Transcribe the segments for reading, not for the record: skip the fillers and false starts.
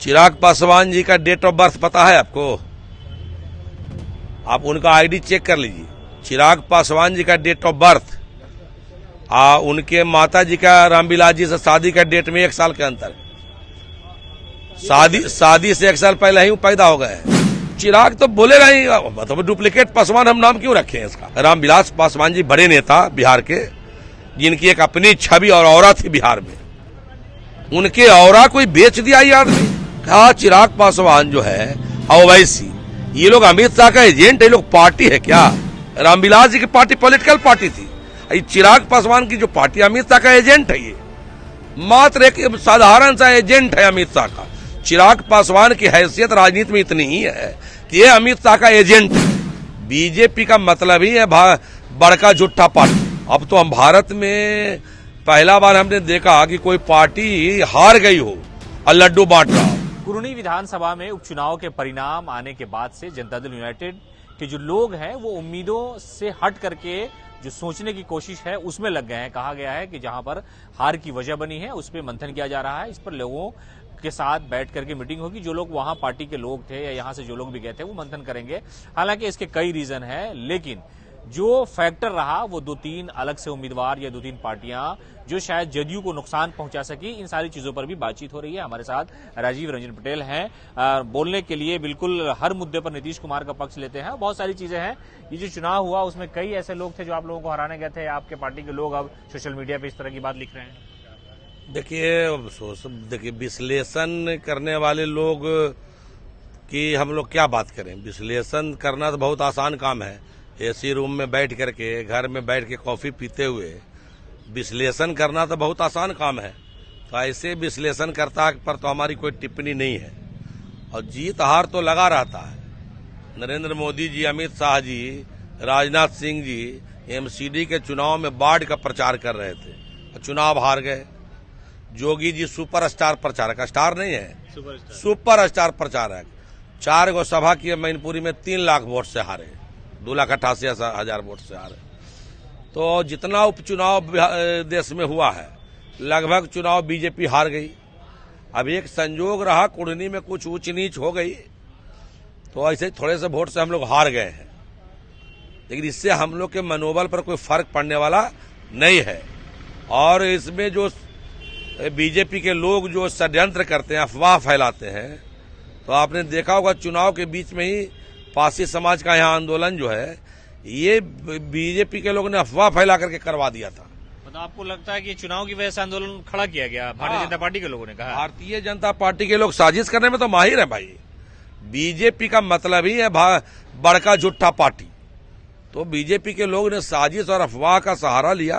चिराग पासवान जी का date of birth पता है आपको? आप उनका आईडी चेक कर लीजिए। चिराग पासवान जी का डेट ऑफ बर्थ उनके माता जी का रामविलास जी से शादी का डेट में 1 साल के अंतर। शादी से 1 साल पहले ही वो पैदा हो गए हैं। चिराग तो बोलेगा ही, मतलब डुप्लीकेट पासवान हम नाम क्यों रखे हैं इसका। रामविलास पासवान जी बड़े नेता बिहार के, जिनकी एक अपनी छवि और औरा थी बिहार में। उनके औरा कोई बेच दिया ये आदमी। कहा चिराग पासवान जो है ओवैसी, ये लोग अमित शाह का एजेंट है, लोग पार्टी है क्या? रामविलास जी की पार्टी पॉलिटिकल पार्टी थी। चिराग पासवान की जो पार्टी अमित शाह का एजेंट है, ये मात्र एक साधारण सा एजेंट है अमित शाह का। चिराग पासवान की हैसियत राजनीति में इतनी ही है कि ये अमित शाह का एजेंट है। बीजेपी का मतलब ही है बड़का जुट्ठा पार्टी। अब तो हम भारत में पहला बार हमने देखा कि कोई पार्टी हार गई हो और लड्डू बांट रहा हो। कुरनी विधानसभा में उपचुनाव के परिणाम आने के बाद से जनता दल यूनाइटेड के जो लोग हैं वो उम्मीदों से हट करके जो सोचने की कोशिश है उसमें लग गए हैं। कहा गया है कि जहां पर हार की वजह बनी है उस पर मंथन किया जा रहा है। इस पर लोगों के साथ बैठ करके मीटिंग होगी। जो लोग वहां पार्टी के लोग थे या यहां से जो लोग भी गए थे वो मंथन करेंगे। हालांकि इसके कई रीजन है, लेकिन जो फैक्टर रहा वो 2-3 अलग से उम्मीदवार या 2-3 पार्टियां जो शायद जदयू को नुकसान पहुंचा सकी, इन सारी चीजों पर भी बातचीत हो रही है। हमारे साथ राजीव रंजन पटेल हैं बोलने के लिए। बिल्कुल हर मुद्दे पर नीतीश कुमार का पक्ष लेते हैं। बहुत सारी चीजें हैं। ये जो चुनाव हुआ उसमें कई ऐसे लोग थे जो आप लोगों को हराने गए थे। आपके पार्टी के लोग अब सोशल मीडिया पे इस तरह की बात लिख रहे हैं। देखिए विश्लेषण करने वाले लोग की हम लोग क्या बात करें। विश्लेषण करना तो बहुत आसान काम है। एसी रूम में बैठ करके, घर में बैठ के कॉफी पीते हुए विश्लेषण करना तो बहुत आसान काम है। तो ऐसे विश्लेषणकर्ता पर तो हमारी कोई टिप्पणी नहीं है। और जीत हार तो लगा रहता है। नरेंद्र मोदी जी, अमित शाह जी, राजनाथ सिंह जी एमसीडी के चुनाव में बाढ़ का प्रचार कर रहे थे और चुनाव हार गए। जोगी जी सुपरस्टार प्रचारक, स्टार नहीं है, सुपरस्टार प्रचारक, 4 गो सभा की मैनपुरी में 3 लाख वोट से हारे, 2,88,000 वोट से हारे। तो जितना उपचुनाव देश में हुआ है लगभग चुनाव बीजेपी हार गई। अब एक संजोग रहा, कुर्नी में कुछ ऊंच नीच हो गई, तो ऐसे थोड़े से वोट से हम लोग हार गए हैं। लेकिन इससे हम लोग के मनोबल पर कोई फर्क पड़ने वाला नहीं है। और इसमें जो बीजेपी के लोग जो षड्यंत्र करते हैं, अफवाह फैलाते हैं, तो आपने देखा होगा चुनाव के बीच में ही पासी समाज का यहाँ आंदोलन जो है ये बीजेपी के लोगों ने अफवाह फैला करके करवा दिया था। मतलब आपको लगता है कि चुनाव की वजह से आंदोलन खड़ा किया गया? भारतीय जनता पार्टी के लोगों ने कहा। भारतीय जनता पार्टी के लोग साजिश करने में तो माहिर है भाई। बीजेपी का मतलब ही है बड़का जुट्ठा पार्टी। तो बीजेपी के लोग ने साजिश और अफवाह का सहारा लिया,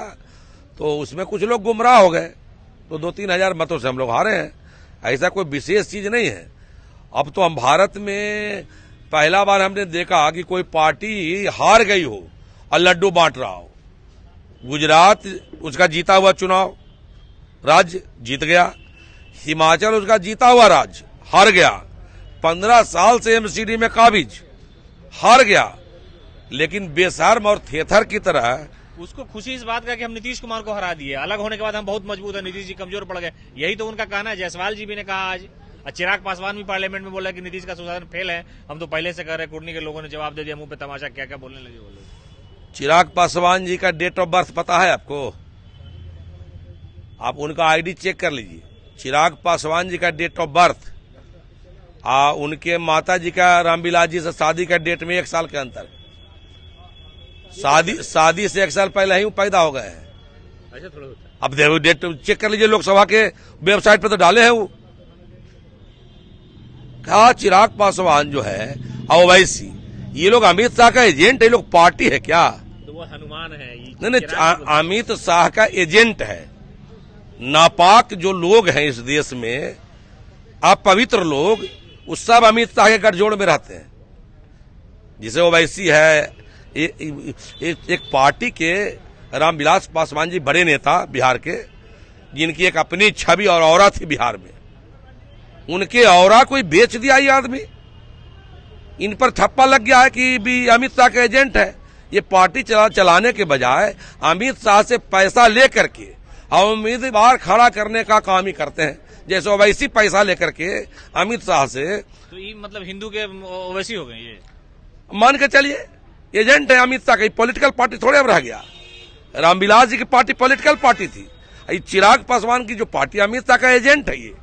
तो उसमें कुछ लोग गुमराह हो गए। तो 2-3 हजार मतों से हम लोग हारे हैं। ऐसा कोई विशेष चीज नहीं है। अब तो हम भारत में पहला बार हमने देखा कि कोई पार्टी हार गई हो और लड्डू बांट रहा हो। गुजरात उसका जीता हुआ चुनाव राज्य जीत गया, हिमाचल उसका जीता हुआ राज्य हार गया, 15 साल से एमसीडी में काबिज हार गया। लेकिन बेशर्म और थेथर की तरह उसको खुशी इस बात का कि हम नीतीश कुमार को हरा दिए, अलग होने के बाद हम बहुत मजबूत है, नीतीश जी कमजोर पड़ गए, यही तो उनका कहना है। जायसवाल जी भी ने कहा आज, चिराग पासवान भी पार्लियामेंट में बोला कि नीतीश का सुशासन फेल है, हम तो पहले से कर रहे। कुर्नी के लोगों ने जवाब दे दिया, मुंह पे तमाशा, क्या क्या बोलने लगे वो लोग। चिराग पासवान जी का डेट ऑफ बर्थ पता है आपको? आप उनका आईडी चेक कर लीजिए। चिराग पासवान जी का डेट ऑफ बर्थ उनके माता जी का रामविलास जी से शादी का डेट में 1 साल के अंतर। शादी से 1 साल पहले ही वो पैदा हो गए हैं। अच्छा, थोड़ा होता है। अब देखो डेट चेक कर लीजिए, लोकसभा के वेबसाइट पे तो डाले हैं वो। कहा चिराग पासवान जो है ओवैसी, ये लोग अमित शाह का एजेंट है, लोग पार्टी है क्या? तो वो हनुमान है। नहीं, अमित शाह का एजेंट है। नापाक जो लोग हैं इस देश में, अपवित्र लोग, उस सब अमित शाह के गठजोड़ में रहते हैं। जिसे ओवैसी है, एक पार्टी के रामविलास पासवान जी बड़े नेता बिहार के, जिनकी एक अपनी छवि और औरा थी बिहार में। उनके औरा कोई बेच दिया ये आदमी। इन पर ठप्पा लग गया है कि भी अमित शाह का एजेंट है। ये पार्टी चलाने के बजाय अमित शाह से पैसा ले करके और उम्मीदवार खड़ा करने का काम ही करते हैं। जैसे ओवैसी पैसा लेकर के अमित शाह से, तो ये मतलब हिंदू के ओवैसी हो गए ये। मान के चलिए एजेंट है अमित शाह का। पॉलिटिकल पार्टी थोड़े अब रह गया। रामविलास जी की पार्टी पॉलिटिकल पार्टी थी। ये चिराग पासवान की जो पार्टी अमित शाह का एजेंट है, ये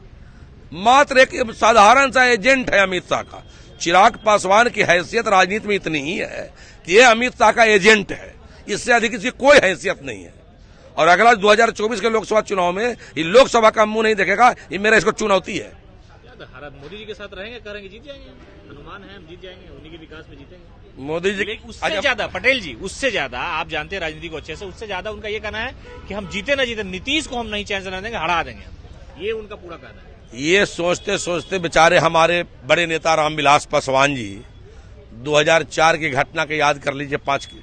मात्र एक साधारण सा एजेंट है अमित शाह का। चिराग पासवान की हैसियत राजनीति में इतनी ही है कि ये अमित शाह का एजेंट है, इससे अधिक इसकी कोई हैसियत नहीं है। और अगला 2024 के लोकसभा चुनाव में ये लोकसभा का मुंह नहीं देखेगा, ये मेरा इसको चुनौती है। मोदी जी के साथ रहेंगे, करेंगे, जीत जाएंगे। अनुमान है हम जीत जाएंगे, उन्हीं के विकास में जीतेंगे मोदी जी। उससे ज्यादा पटेल जी, उससे ज्यादा आप जानते हैं राजनीति को अच्छे से, उससे ज्यादा उनका ये कहना है कि हम जीते ना जीते नीतीश को हम नहीं चैन से रहने देंगे, हरा देंगे। ये उनका पूरा कहना है। ये सोचते सोचते बेचारे हमारे बड़े नेता रामविलास पासवान जी 2004 की घटना के याद कर लीजिए। 5 की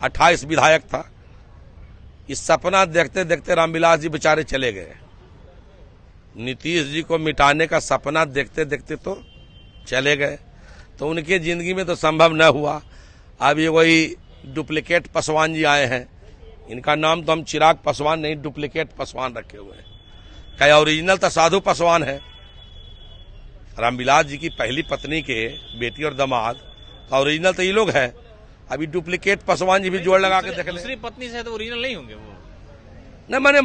28 विधायक था। इस सपना देखते देखते रामविलास जी बेचारे चले गए। नीतीश जी को मिटाने का सपना देखते देखते तो चले गए, तो उनकी जिंदगी में तो संभव न हुआ। अब ये वही डुप्लीकेट पासवान जी आए हैं। इनका नाम तो हम चिराग पासवान नहीं, डुप्लीकेट पासवान रखे हुए हैं। क्या ओरिजिनल तो साधु पासवान है। रामविलास जी की पहली पत्नी के बेटी और दामाद का ओरिजिनल तो ये लोग है। अभी डुप्लीकेट पासवान जी भी जोड़ लगा के देख ले। दूसरी पत्नी से तो ओरिजिनल नहीं होंगे वो। नहीं, मैंने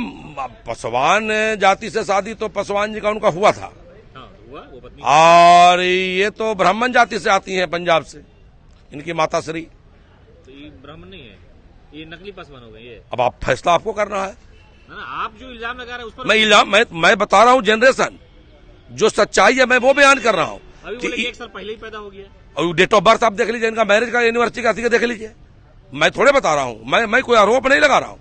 पासवान जाति से शादी तो पासवान जी का उनका हुआ था। हुआ वो पत्नी। और ये तो ब्राह्मण जाति से आती हैं, पंजाब से, इनकी माता श्री। तो ये ब्राह्मण नहीं है, ये नकली पासवान हो गए ये। अब आप फैसला आपको करना है ना, आप जो इल्जाम लगा रहे हैं उस पर मैं इल्जाम मैं बता रहा हूँ। जनरेशन जो सच्चाई है मैं वो बयान कर रहा हूँ। अभी बोले 1 साल पहले ही पैदा हो गया। और डेट ऑफ बर्थ आप देख लीजिए, इनका मैरिज का यूनिवर्सिटी का देख लीजिए। मैं थोड़े बता रहा हूँ, मैं कोई आरोप नहीं लगा रहा हूँ।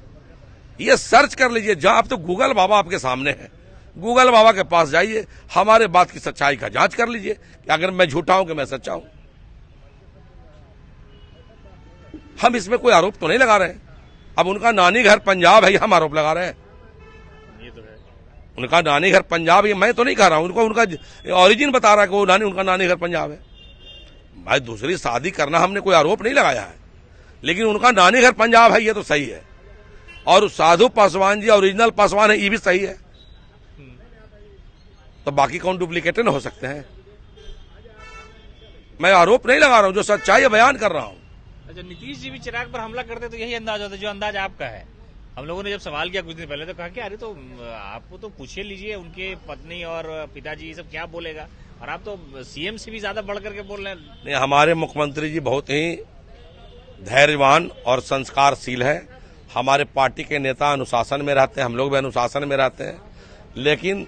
ये सर्च कर लीजिए, जहां अब तो गूगल बाबा आपके सामने है। गूगल बाबा के पास जाइए, हमारे बात की सच्चाई का जांच कर लीजिए कि अगर मैं झूठा हूं कि मैं सच्चा हूं। हम इसमें कोई आरोप तो नहीं लगा रहे हैं। अब उनका नानी घर पंजाब है, हम आरोप लगा रहे हैं। ये तो है। उनका नानी घर पंजाब, ये मैं तो नहीं कह रहा हूं। उनको उनका ओरिजिन बता रहा है कि वो उनका नानी घर पंजाब है। भाई दूसरी शादी करना हमने कोई आरोप नहीं लगाया है, लेकिन उनका नानी घर पंजाब है, ये तो सही है। और साधु पासवान जी ओरिजिनल पासवान है, ये भी सही है। तो बाकी कौन डुप्लीकेटेड हो सकते हैं? मैं आरोप नहीं लगा रहा हूं, जो सच्चाई है बयान कर रहा हूं। अच्छा, नीतीश जी भी चिराग पर हमला करते तो यही अंदाज होता जो अंदाज आपका है। हम लोगों ने जब सवाल किया कुछ दिन पहले तो कहा कि अरे तो आपको तो पूछे लीजिए उनके पत्नी और पिताजी ये सब क्या बोलेगा, और आप तो सीएम से भी ज्यादा बढ़ करके बोल रहे हैं। नहीं, हमारे मुख्यमंत्री जी बहुत ही धैर्यवान और संस्कारशील है। हमारे पार्टी के नेता अनुशासन में रहते हैं, हम लोग भी अनुशासन में रहते हैं। लेकिन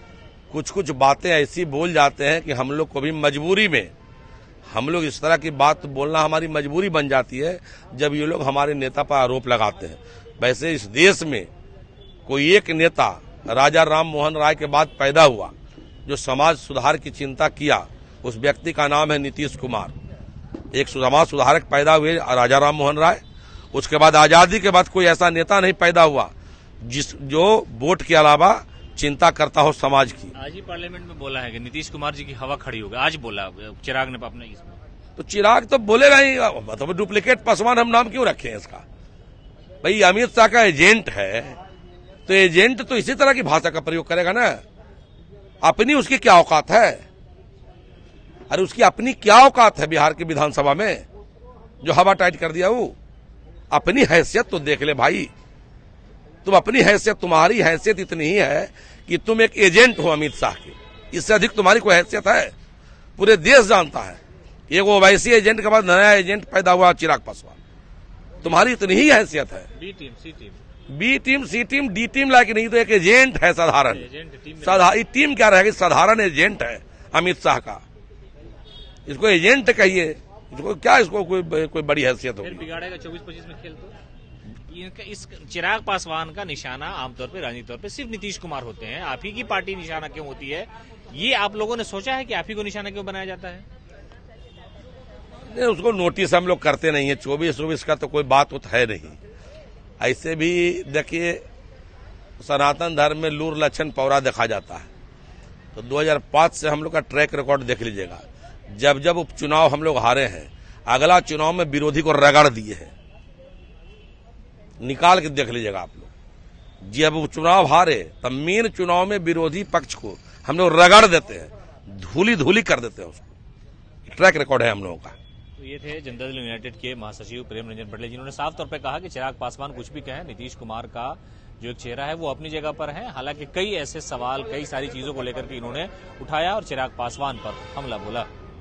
कुछ कुछ बातें ऐसी बोल जाते हैं कि हम लोग को भी मजबूरी में, हम लोग इस तरह की बात बोलना हमारी मजबूरी बन जाती है जब ये लोग हमारे नेता पर आरोप लगाते हैं। वैसे इस देश में कोई एक नेता राजा राम मोहन राय के बाद पैदा हुआ जो समाज सुधार की चिंता किया, उस व्यक्ति का नाम है नीतीश कुमार। एक समाज सुधारक पैदा हुए राजा राम मोहन राय। उसके बाद आजादी के बाद कोई ऐसा नेता नहीं पैदा हुआ जो वोट के अलावा चिंता करता हो समाज की। आज ही पार्लियामेंट में बोला है कि नीतीश कुमार जी की हवा खड़ी होगी, आज बोला चिराग ने अपने इसमें। तो चिराग तो बोलेगा ही, मतलब डुप्लीकेट पासवान हम नाम क्यों रखे हैं इसका? भाई अमित शाह का एजेंट है, तो एजेंट तो इसी तरह की भाषा का प्रयोग करेगा ना। अपनी उसकी क्या औकात है? अरे उसकी अपनी क्या औकात है बिहार की विधानसभा में जो हवा टाइट कर दिया? वो अपनी हैसियत तो देख ले भाई। तुम अपनी हैसियत, तुम्हारी हैसियत इतनी ही है कि तुम एक एजेंट हो अमित शाह के। इससे अधिक तुम्हारी कोई हैसियत है? पूरे देश जानता है एक ओवैसी एजेंट के बाद नया एजेंट पैदा हुआ चिराग पासवान। तुम्हारी इतनी ही हैसियत है। बी टीम, सी टीम, बी टीम, सी टीम, डी टीम लायक नहीं, तो एक एजेंट है साधारण। टीम क्या रहेगी? साधारण एजेंट है अमित शाह का। इसको एजेंट कहिए, इसको क्या, इसको कोई बड़ी हैसियत होगी? बिगाड़ेगा 24-25 में खेल। तो इस चिराग पासवान का निशाना आमतौर पे राजनीतिक तौर पे सिर्फ नीतीश कुमार होते हैं। आप ही की पार्टी निशाना क्यों होती है? ये आप लोगों ने सोचा है कि आप ही को निशाना क्यों बनाया जाता है? नहीं, उसको नोटिस हम लोग करते नहीं है। 24-24 का तो कोई बात है नहीं। ऐसे भी देखिए, सनातन धर्म में लूर लक्षण पौरा देखा जाता है। तो 2005 से हम लोग का ट्रैक रिकॉर्ड देख लीजिएगा। जब जब उपचुनाव हम लोग हारे हैं, अगला चुनाव में विरोधी को रगड़ दिए हैं। निकाल के देख लीजिएगा आप लोग। जब चुनाव हारे तब मेन चुनाव में विरोधी पक्ष को हम लोग रगड़ देते हैं, धूली धूली कर देते हैं उसको। ट्रैक रिकॉर्ड है हम लोगों का। तो ये थे जनता दल यूनाइटेड के महासचिव प्रेम रंजन पटेल, जिन्होंने साफ तौर पे कहा कि चिराग पासवान कुछ भी कहें, नीतीश कुमार का जो एक चेहरा है वो अपनी जगह पर है। हालांकि कई ऐसे सवाल, कई सारी चीजों को लेकर के इन्होंने उठाया और चिराग पासवान पर हमला बोला।